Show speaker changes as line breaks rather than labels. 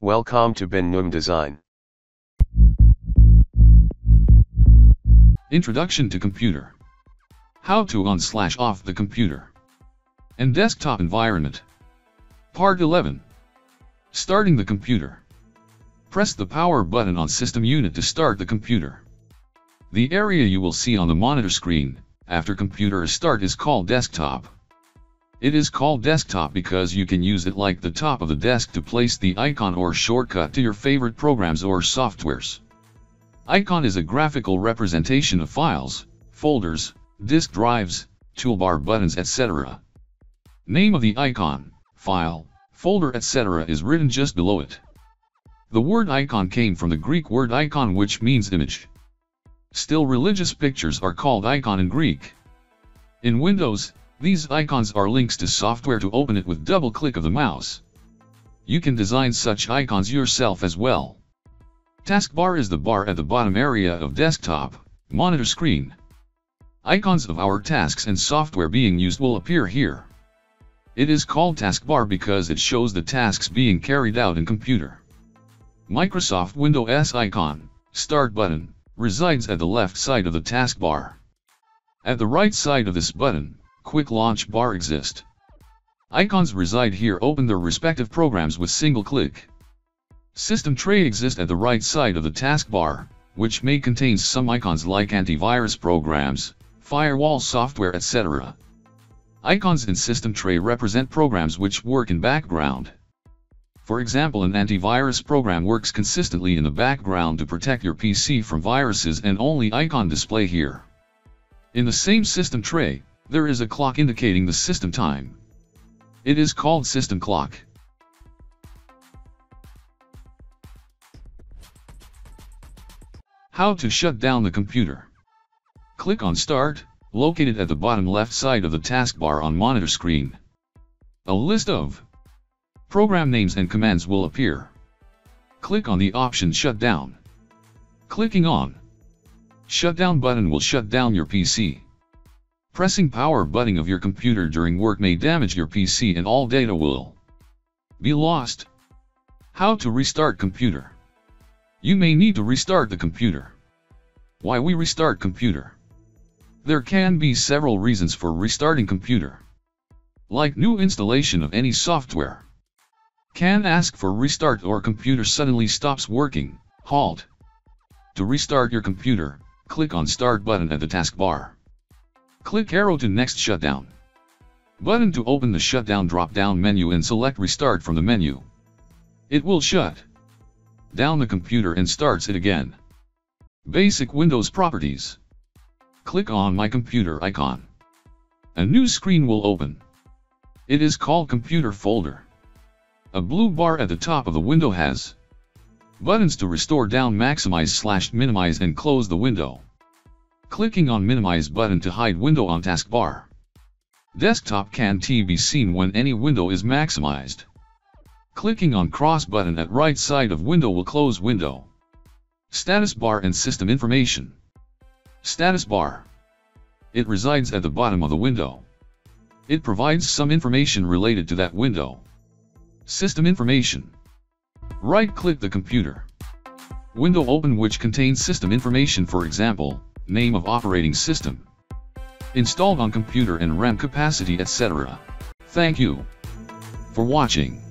Welcome to Ben Noom Design.
Introduction to computer. How to on/off the computer and desktop environment. Part 11. Starting the computer. Press the power button on system unit to start the computer. The area you will see on the monitor screen after computer start is called desktop. It is called desktop because you can use it like the top of the desk to place the icon or shortcut to your favorite programs or softwares. Icon is a graphical representation of files, folders, disk drives, toolbar buttons, etc. Name of the icon, file, folder, etc. is written just below it. The word icon came from the Greek word icon, which means image. Still, religious pictures are called icon in Greek. In Windows, these icons are links to software to open it with double click of the mouse. You can design such icons yourself as well. Taskbar is the bar at the bottom area of desktop monitor screen. Icons of our tasks and software being used will appear here. It is called taskbar because it shows the tasks being carried out in computer. Microsoft Windows icon, Start button, resides at the left side of the taskbar. At the right side of this button, Quick Launch bar exists. Icons reside here, open their respective programs with single click. System tray exists at the right side of the taskbar, which may contain some icons like antivirus programs, firewall software, etc. Icons in system tray represent programs which work in background. For example, an antivirus program works consistently in the background to protect your PC from viruses, and only icon display here. In the same system tray, there is a clock indicating the system time. It is called system clock. How to shut down the computer. Click on Start, located at the bottom left side of the taskbar on monitor screen. A list of program names and commands will appear. Click on the option Shut Down. Clicking on Shutdown button will shut down your PC. Pressing power button of your computer during work may damage your PC and all data will be lost. How to restart computer. You may need to restart the computer. Why we restart computer? There can be several reasons for restarting computer. Like new installation of any software. Can ask for restart, or computer suddenly stops working, halt. To restart your computer, click on Start button at the taskbar. Click arrow to next shutdown button to open the shutdown drop-down menu and select Restart from the menu. It will shut down the computer and starts it again. Basic Windows properties. Click on My Computer icon. A new screen will open. It is called Computer Folder. A blue bar at the top of the window has buttons to restore, down, maximize, minimize, and close the window. Clicking on Minimize button to hide window on taskbar. Desktop can't be seen when any window is maximized. Clicking on Cross button at right side of window will close window. Status bar and system information. Status bar. It resides at the bottom of the window. It provides some information related to that window. System information. Right-click the computer. Window open which contains system information, for example, name of operating system, installed on computer and RAM capacity, etc. Thank you for watching.